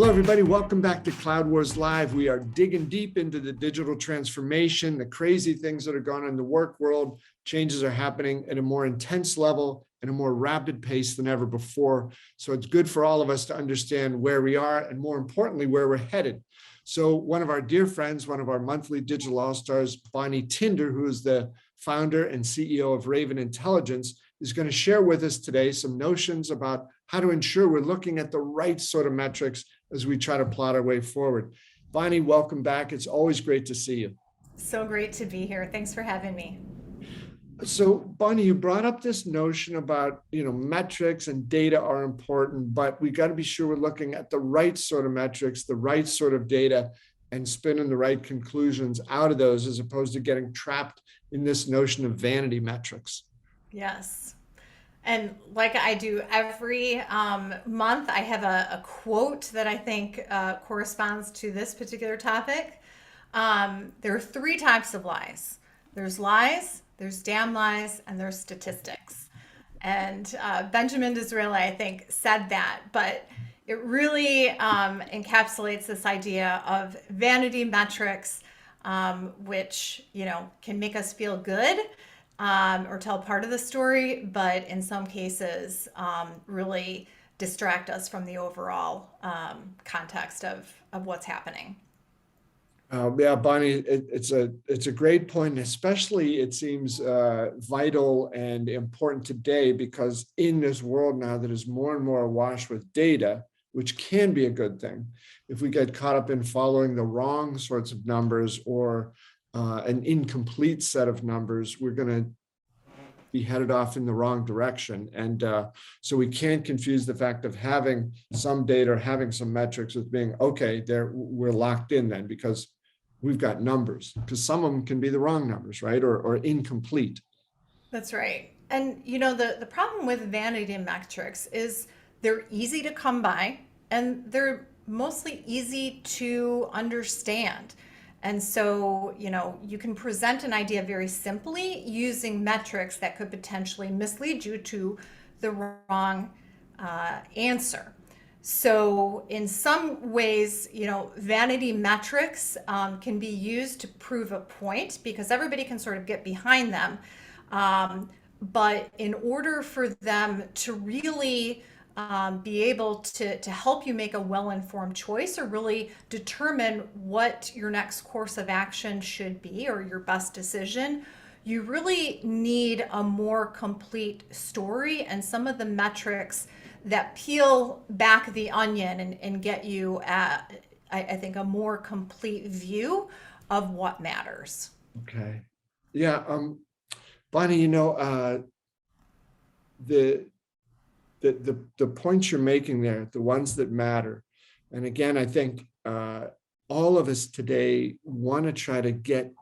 Hello, everybody. Welcome back to Cloud Wars Live. We are digging deep into the digital transformation, the crazy things that are going on in the work world. Changes are happening at a more intense level and a more rapid pace than ever before. So it's good for all of us to understand where we are and, more importantly, where we're headed. So one of our dear friends, one of our monthly digital all-stars, Bonnie Tinder, who is the founder and CEO of Raven Intelligence, is going to share with us today some notions about how to ensure we're looking at the right sort of metrics as we try to plot our way forward. Bonnie, welcome back. It's always great to see you. So great to be here. Thanks for having me. So, Bonnie, you brought up this notion about, metrics and data are important, but we got to be sure we're looking at the right sort of metrics, the right sort of data, and spinning the right conclusions out of those, as opposed to getting trapped in this notion of vanity metrics. Yes. And like I do every month, I have a quote that I think corresponds to this particular topic. There are three types of lies. There's damn lies, and there's statistics. And Benjamin Disraeli, I think, said that, but it really encapsulates this idea of vanity metrics, which, can make us feel good or tell part of the story, but in some cases, really distract us from the overall context of what's happening. Yeah, Bonnie, it's a great point. Especially, it seems vital and important today because in this world now that is more and more awash with data, which can be a good thing, if we get caught up in following the wrong sorts of numbers or an incomplete set of numbers, we're going to be headed off in the wrong direction. And so we can't confuse the fact of having some data or having some metrics with being, okay, we're locked in then because we've got numbers, because some of them can be the wrong numbers, right? Or incomplete. That's right. And the problem with vanity metrics is they're easy to come by and they're mostly easy to understand. And so, you can present an idea very simply using metrics that could potentially mislead you to the wrong answer. So in some ways, vanity metrics can be used to prove a point because everybody can sort of get behind them. But in order for them to really be able to help you make a well-informed choice or really determine what your next course of action should be or your best decision, you really need a more complete story and some of the metrics that peel back the onion and get you at, I think, a more complete view of what matters. Okay. Yeah. Bonnie, the the points you're making there, the ones that matter. And again, I think all of us today want to try to get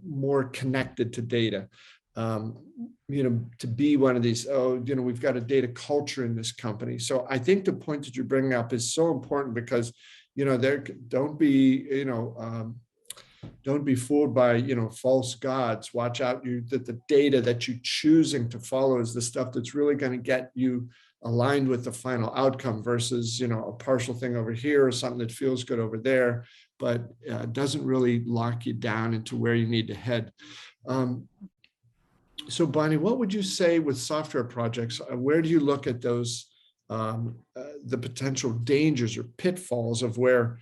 more connected to data. To be one of these, we've got a data culture in this company. So I think the point that you bring up is so important because, there don't be, don't be fooled by, false gods. Watch out that the data that you're choosing to follow is the stuff that's really going to get you aligned with the final outcome versus, a partial thing over here or something that feels good over there, but doesn't really lock you down into where you need to head. So Bonnie, what would you say with software projects? Where do you look at those, the potential dangers or pitfalls of where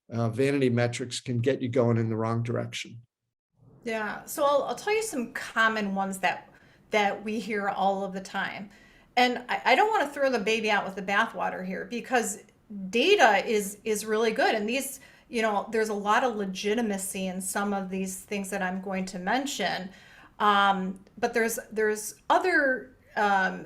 vanity metrics can get you going in the wrong direction? Yeah, so I'll tell you some common ones that we hear all of the time. And I don't want to throw the baby out with the bathwater here because data is really good. And these, there's a lot of legitimacy in some of these things that I'm going to mention. But there's other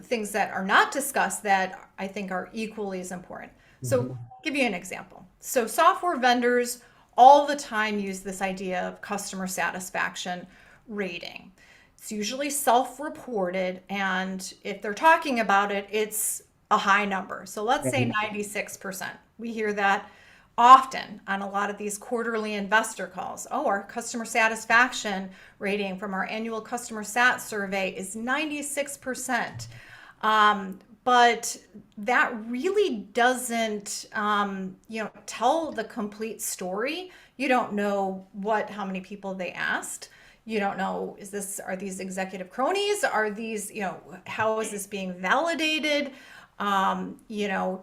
things that are not discussed that I think are equally as important. So Mhm. I'll give you an example. So software vendors all the time use this idea of customer satisfaction rating. It's usually self-reported, and if they're talking about it, it's a high number. So let's say Right. 96%. We hear that often on a lot of these quarterly investor calls. Oh, our customer satisfaction rating from our annual customer sat survey is 96%. but that really doesn't, tell the complete story. You don't know how many people they asked. You don't know, are these executive cronies? Are these, how is this being validated? To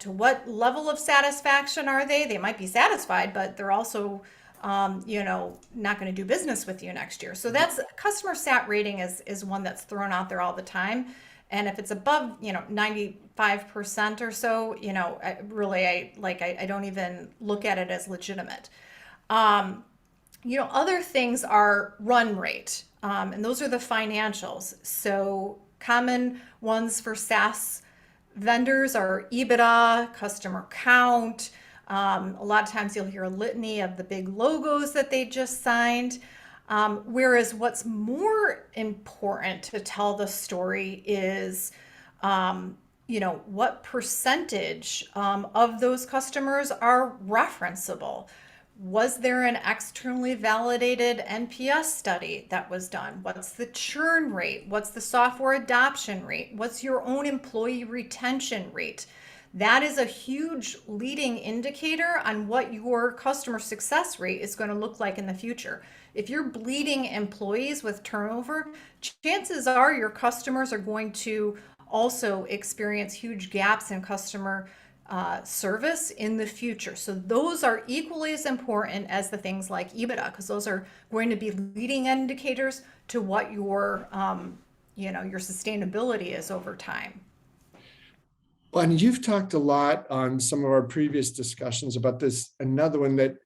what level of satisfaction are they? They might be satisfied, but they're also, not going to do business with you next year. So that's customer sat rating is one that's thrown out there all the time. And if it's above, 95% or so, I don't even look at it as legitimate. Other things are run rate, and those are the financials. So common ones for SaaS vendors are EBITDA, customer count. A lot of times you'll hear a litany of the big logos that they just signed. Whereas what's more important to tell the story is, what percentage of those customers are referenceable? Was there an externally validated NPS study that was done? What's the churn rate? What's the software adoption rate? What's your own employee retention rate? That is a huge leading indicator on what your customer success rate is going to look like in the future. If you're bleeding employees with turnover, chances are your customers are going to also experience huge gaps in customer service in the future. So those are equally as important as the things like EBITDA, because those are going to be leading indicators to what your sustainability is over time. Bonnie, you've talked a lot on some of our previous discussions about this. Another one that,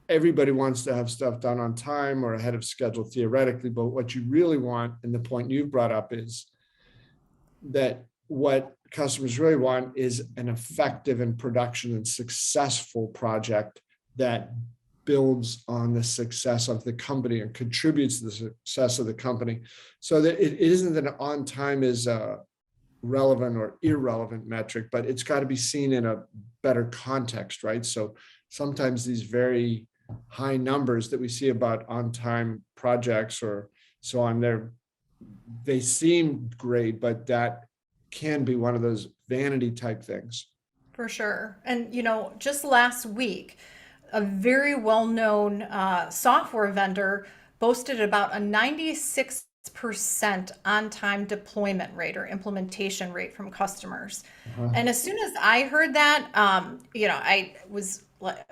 everybody wants to have stuff done on time or ahead of schedule theoretically, but what you really want, and the point you've brought up, is that what customers really want is an effective and production and successful project that builds on the success of the company and contributes to the success of the company. So that it isn't that on time is a relevant or irrelevant metric, but it's got to be seen in a better context, right? So sometimes these very high numbers that we see about on-time projects or so on, they seem great, but that can be one of those vanity type things. For sure. And, just last week, a very well-known software vendor boasted about a 96% on-time deployment rate or implementation rate from customers. And as soon as I heard that, I was like,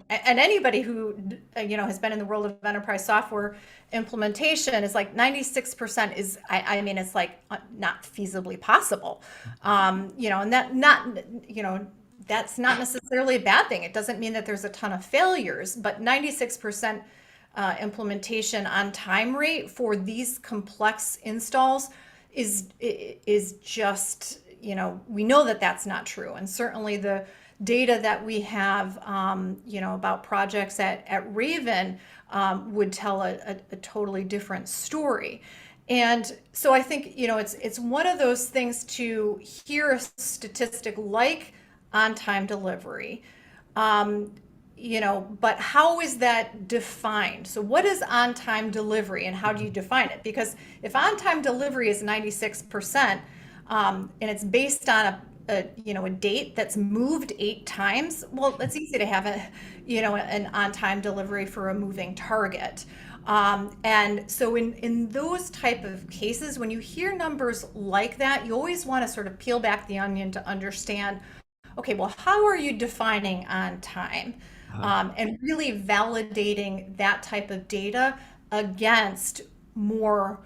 and anybody who has been in the world of enterprise software implementation is like 96% is it's like not feasibly possible. And that's not necessarily a bad thing. It doesn't mean that there's a ton of failures, but 96% implementation on time rate for these complex installs is just, we know that that's not true. And certainly the data that we have, about projects at Raven would tell a totally different story. And so I think, it's one of those things to hear a statistic like on-time delivery, but how is that defined? So what is on-time delivery and how do you define it? Because if on-time delivery is 96%, and it's based on a date that's moved 8 times, well, it's easy to have an on-time delivery for a moving target. And so in those type of cases, when you hear numbers like that, you always want to sort of peel back the onion to understand, okay, well, how are you defining on time? And really validating that type of data against more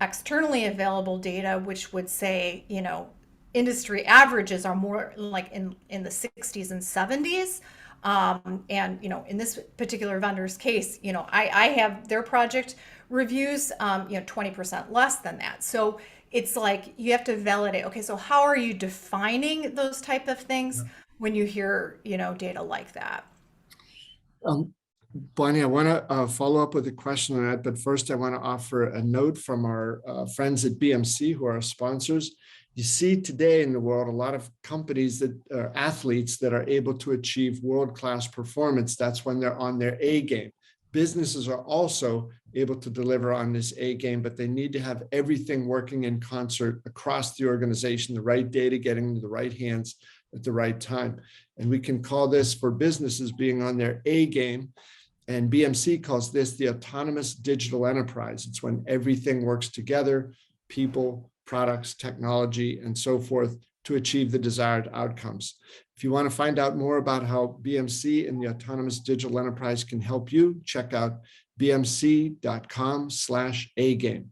externally available data, which would say, industry averages are more like in the 60s and 70s. And, in this particular vendor's case, I have their project reviews, 20% less than that. So it's like you have to validate, okay, so how are you defining those type of things when you hear, data like that? Bonnie, I want to follow up with a question on that, but first I want to offer a note from our friends at BMC, who are our sponsors. You see today in the world a lot of companies that are athletes that are able to achieve world-class performance. That's when they're on their A game. businesses are also able to deliver on this A game, but they need to have everything working in concert across the organization, the right data getting into the right hands at the right time. And we can call this, for businesses, being on their A game. And BMC calls this the autonomous digital enterprise. It's when everything works together, people, products, technology, and so forth, to achieve the desired outcomes. If you want to find out more about how BMC and the autonomous digital enterprise can help you, check out bmc.com/agame.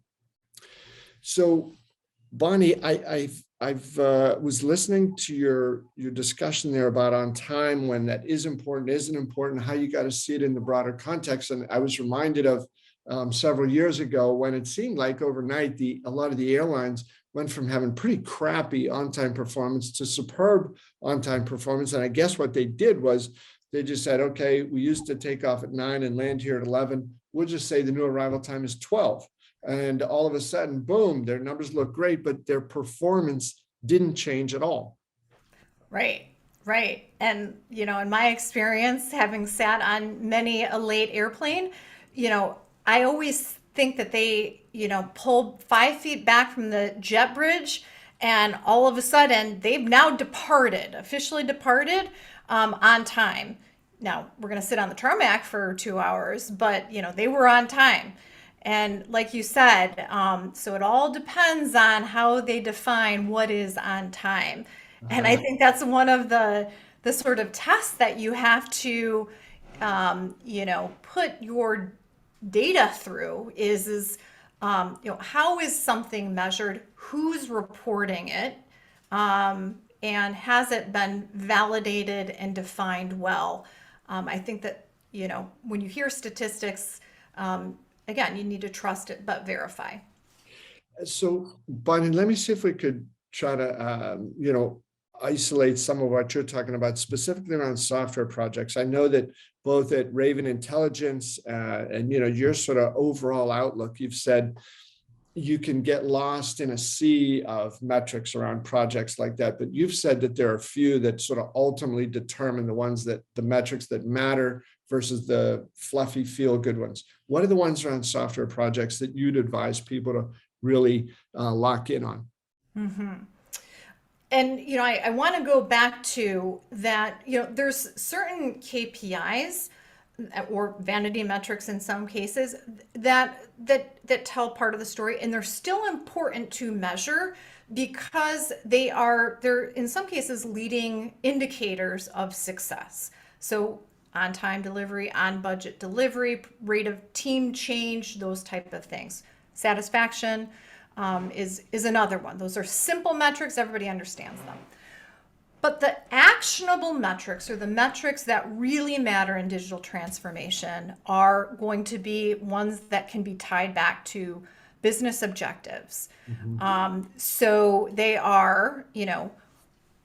So, Bonnie, I've was listening to your discussion there about on time, when that is important, isn't important, how you got to see it in the broader context. And I was reminded of several years ago when it seemed like overnight a lot of the airlines went from having pretty crappy on-time performance to superb on-time performance. And I guess what they did was they just said, okay, we used to take off at 9 and land here at 11. We'll just say the new arrival time is 12. And all of a sudden, boom, their numbers look great, but their performance didn't change at all. Right, right. And, in my experience, having sat on many a late airplane, I always think that they, pulled 5 feet back from the jet bridge, and all of a sudden they've now officially departed on time. Now we're going to sit on the tarmac for 2 hours, but they were on time. And like you said, so it all depends on how they define what is on time. And I think that's one of the sort of tests that you have to, put your data through is how is something measured, who's reporting it, and has it been validated and defined well. I think that when you hear statistics, again, you need to trust it but verify. So, Bonnie, let me see if we could try to isolate some of what you're talking about, specifically around software projects. I know that both at Raven Intelligence and your sort of overall outlook, you've said you can get lost in a sea of metrics around projects like that, but you've said that there are a few that sort of ultimately determine the metrics that matter versus the fluffy feel-good ones. What are the ones around software projects that you'd advise people to really lock in on? Mm-hmm. And, I want to go back to that, there's certain KPIs or vanity metrics in some cases that tell part of the story, and they're still important to measure because they're in some cases leading indicators of success. So on time delivery, on budget delivery, rate of team change, those type of things. Satisfaction is another one. Those are simple metrics, everybody understands them. But the actionable metrics, or the metrics that really matter in digital transformation, are going to be ones that can be tied back to business objectives. Mm-hmm. So they are,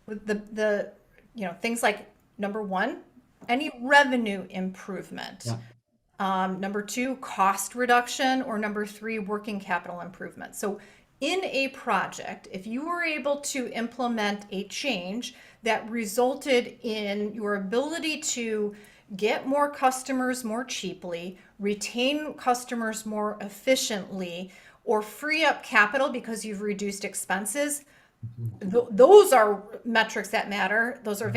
the things like, number one, any revenue improvement. Yeah. Number two, cost reduction, or number three, working capital improvement. So in a project, if you were able to implement a change that resulted in your ability to get more customers more cheaply, retain customers more efficiently, or free up capital because you've reduced expenses, those are metrics that matter. Those are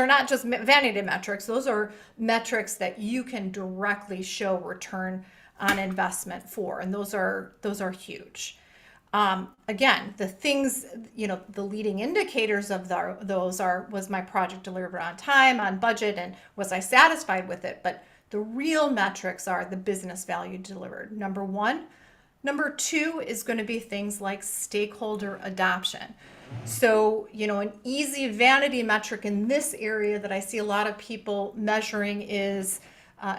not just vanity metrics. Those are metrics that you can directly show return on investment for, and those are huge. Again, the things, the leading indicators of those was my project delivered on time, on budget, and was I satisfied with it? But the real metrics are the business value delivered, number one. Number two is going to be things like stakeholder adoption. So, an easy vanity metric in this area that I see a lot of people measuring is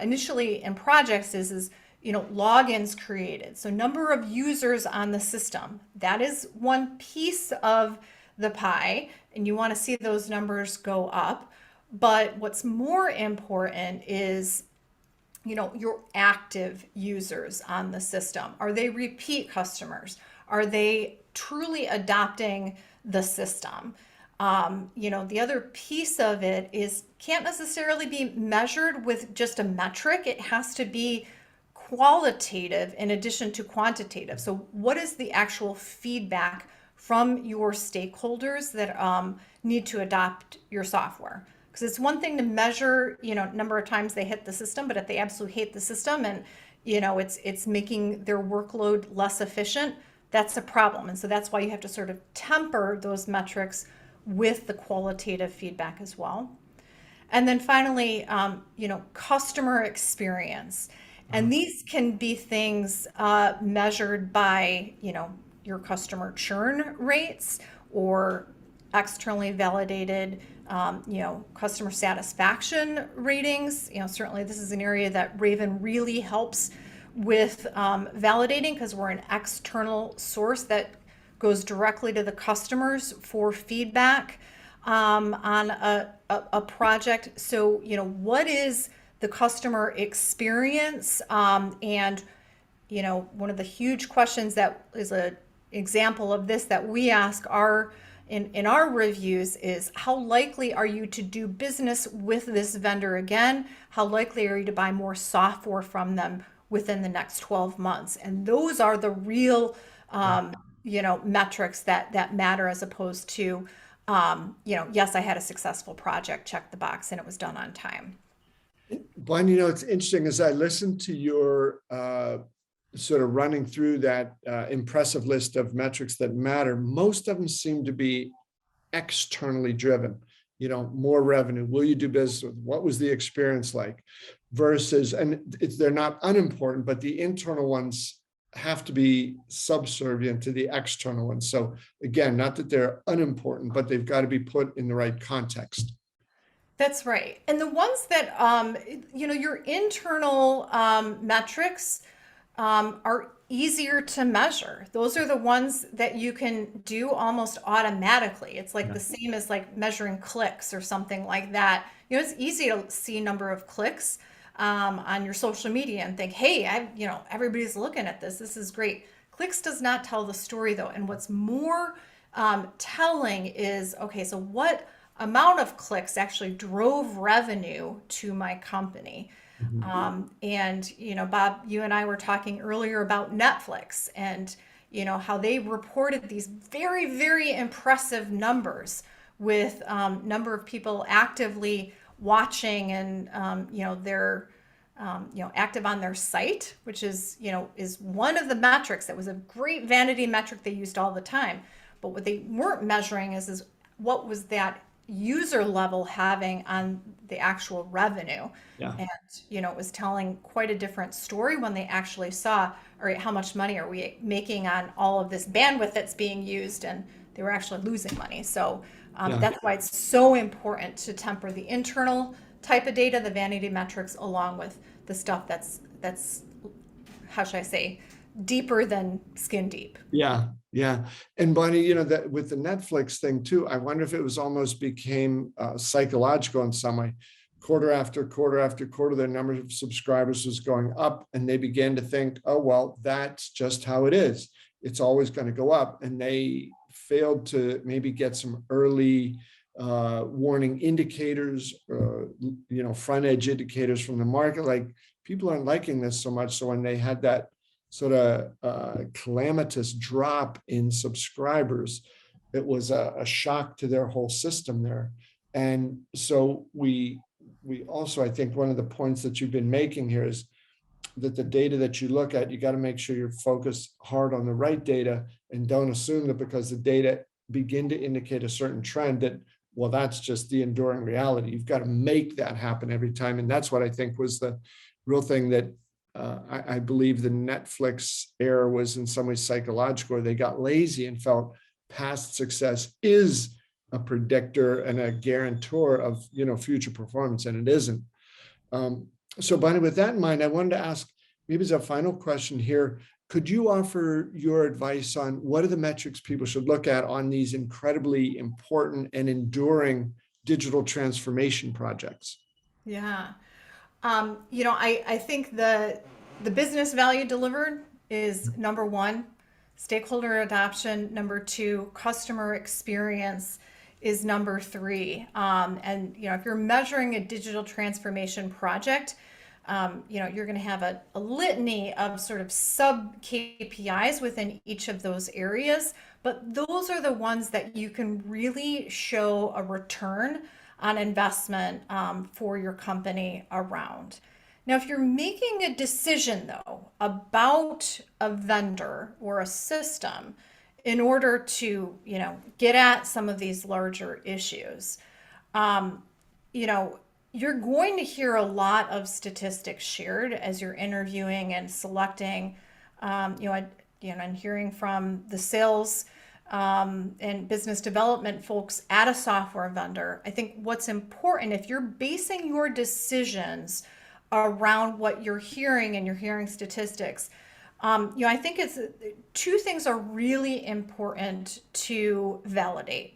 initially in projects is logins created. So number of users on the system, that is one piece of the pie, and you want to see those numbers go up. But what's more important is your active users on the system. Are they repeat customers? Are they truly adopting the system? The other piece of it is can't necessarily be measured with just a metric. It has to be qualitative in addition to quantitative. So, what is the actual feedback from your stakeholders that need to adopt your software? Because it's one thing to measure, number of times they hit the system, but if they absolutely hate the system and it's making their workload less efficient, that's a problem. And so that's why you have to sort of temper those metrics with the qualitative feedback as well. And then finally, customer experience. And these can be things measured by, your customer churn rates or externally validated, customer satisfaction ratings. Certainly this is an area that Raven really helps with validating because we're an external source that goes directly to the customers for feedback on a project. So, what is the customer experience? And, one of the huge questions that is an example of this that we ask in our reviews is how likely are you to do business with this vendor again? How likely are you to buy more software from them within the next 12 months? And those are the real, metrics that matter as opposed to, yes, I had a successful project, check the box, and it was done on time. Bonnie, it's interesting as I listen to your sort of running through that impressive list of metrics that matter. Most of them seem to be externally driven. More revenue. Will you do business with? What was the experience like? Versus, and they're not unimportant, but the internal ones have to be subservient to the external ones. So again, not that they're unimportant, but they've got to be put in the right context. That's right. And the ones that, your internal metrics are easier to measure. Those are the ones that you can do almost automatically. It's like the same as like measuring clicks or something like that. It's easy to see number of clicks on your social media and think, hey, everybody's looking at this. This is great. Clicks does not tell the story though. And what's more telling is, okay, so what amount of clicks actually drove revenue to my company? And, Bob, you and I were talking earlier about Netflix and, how they reported these very, very impressive numbers with number of people actively watching and, they're, active on their site, which is one of the metrics that was a great vanity metric they used all the time. But what they weren't measuring is what was that user level having on the actual revenue. Yeah. And, it was telling quite a different story when they actually saw, all right, how much money are we making on all of this bandwidth that's being used? And they were actually losing money. So that's why it's so important to temper the internal type of data, the vanity metrics, along with the stuff that's how should I say, deeper than skin deep. Yeah. And Bonnie, that with the Netflix thing too, I wonder if it was almost became psychological in some way. Quarter after quarter after quarter, their number of subscribers was going up, and they began to think, oh, well, that's just how it is. It's always going to go up. And they failed to maybe get some early warning indicators, front edge indicators from the market, like people aren't liking this so much. So when they had that sort of calamitous drop in subscribers, it was a shock to their whole system there. And so we also, I think one of the points that you've been making here is that the data that you look at, you got to make sure you're focused hard on the right data and don't assume that because the data begin to indicate a certain trend that, well, that's just the enduring reality. You've got to make that happen every time. And that's what I think was the real thing that I believe the Netflix era was in some ways psychological, where they got lazy and felt past success is a predictor and a guarantor of future performance, and it isn't. So Bonnie, with that in mind, I wanted to ask, maybe as a final question here, could you offer your advice on what are the metrics people should look at on these incredibly important and enduring digital transformation projects? Yeah. I think the business value delivered is number one, stakeholder adoption, number two, customer experience, is number 3. And if you're measuring a digital transformation project, you're going to have a litany of sort of sub KPIs within each of those areas, but those are the ones that you can really show a return on investment for your company around. Now, if you're making a decision though about a vendor or a system in order to, get at some of these larger issues, you know, you're going to hear a lot of statistics shared as you're interviewing and selecting, and hearing from the sales and business development folks at a software vendor. I think what's important, if you're basing your decisions around what you're hearing and you're hearing statistics, I think it's 2 things are really important to validate.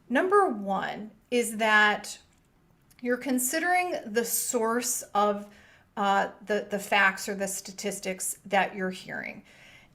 Number 1 is that you're considering the source of the facts or the statistics that you're hearing.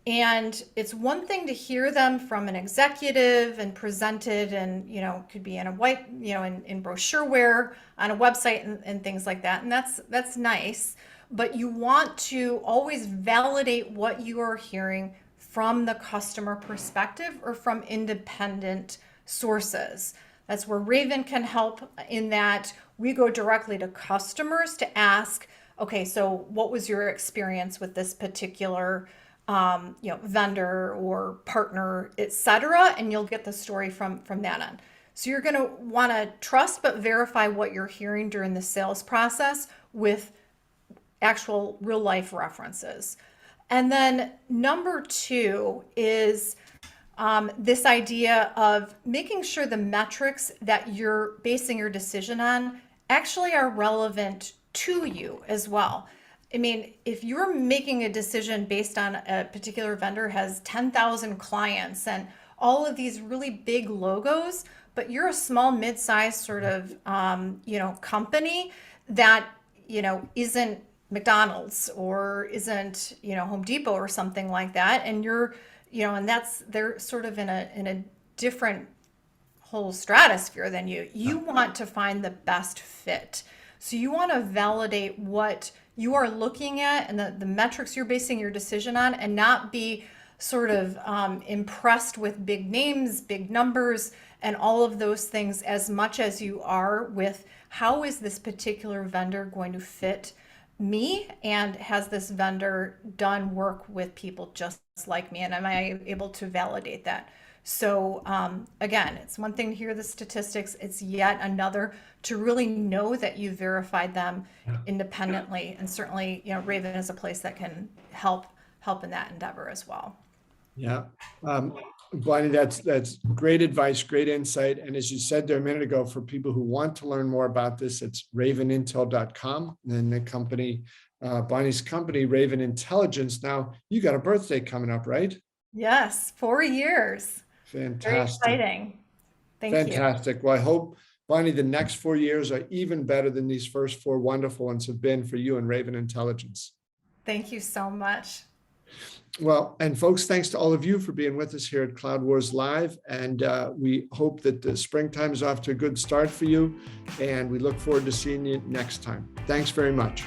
And it's one thing to hear them from an executive and presented and, could be in a white, in brochureware on a website and things like that. And that's nice. But you want to always validate what you are hearing from the customer perspective or from independent sources. That's where Raven can help, in that we go directly to customers to ask, okay, so what was your experience with this particular vendor or partner, etc., and you'll get the story from that end. So you're going to want to trust but verify what you're hearing during the sales process with actual real life references. And then number 2 is this idea of making sure the metrics that you're basing your decision on actually are relevant to you as well. I mean, if you're making a decision based on a particular vendor has 10,000 clients and all of these really big logos, but you're a small, mid-sized sort of, company that, isn't McDonald's or isn't, Home Depot or something like that. And you're, and they're sort of in a different whole stratosphere than you. You want to find the best fit. So you want to validate what you are looking at and the metrics you're basing your decision on, and not be sort of impressed with big names, big numbers, and all of those things as much as you are with how is this particular vendor going to fit me, and has this vendor done work with people just like me, and am I able to validate that? So again, it's one thing to hear the statistics, it's yet another to really know that you verified them independently. And certainly, Raven is a place that can help in that endeavor as well. Yeah. Bonnie, that's great advice, great insight. And as you said there a minute ago, for people who want to learn more about this, it's ravenintel.com. And the company, Bonnie's company, Raven Intelligence. Now, you got a birthday coming up, right? Yes, 4 years. Fantastic. Very exciting. Thank you. Fantastic. Well, I hope, Bonnie, the next 4 years are even better than these first 4 wonderful ones have been for you and Raven Intelligence. Thank you so much. Well, and folks, thanks to all of you for being with us here at Cloud Wars Live. And we hope that the springtime is off to a good start for you. And we look forward to seeing you next time. Thanks very much.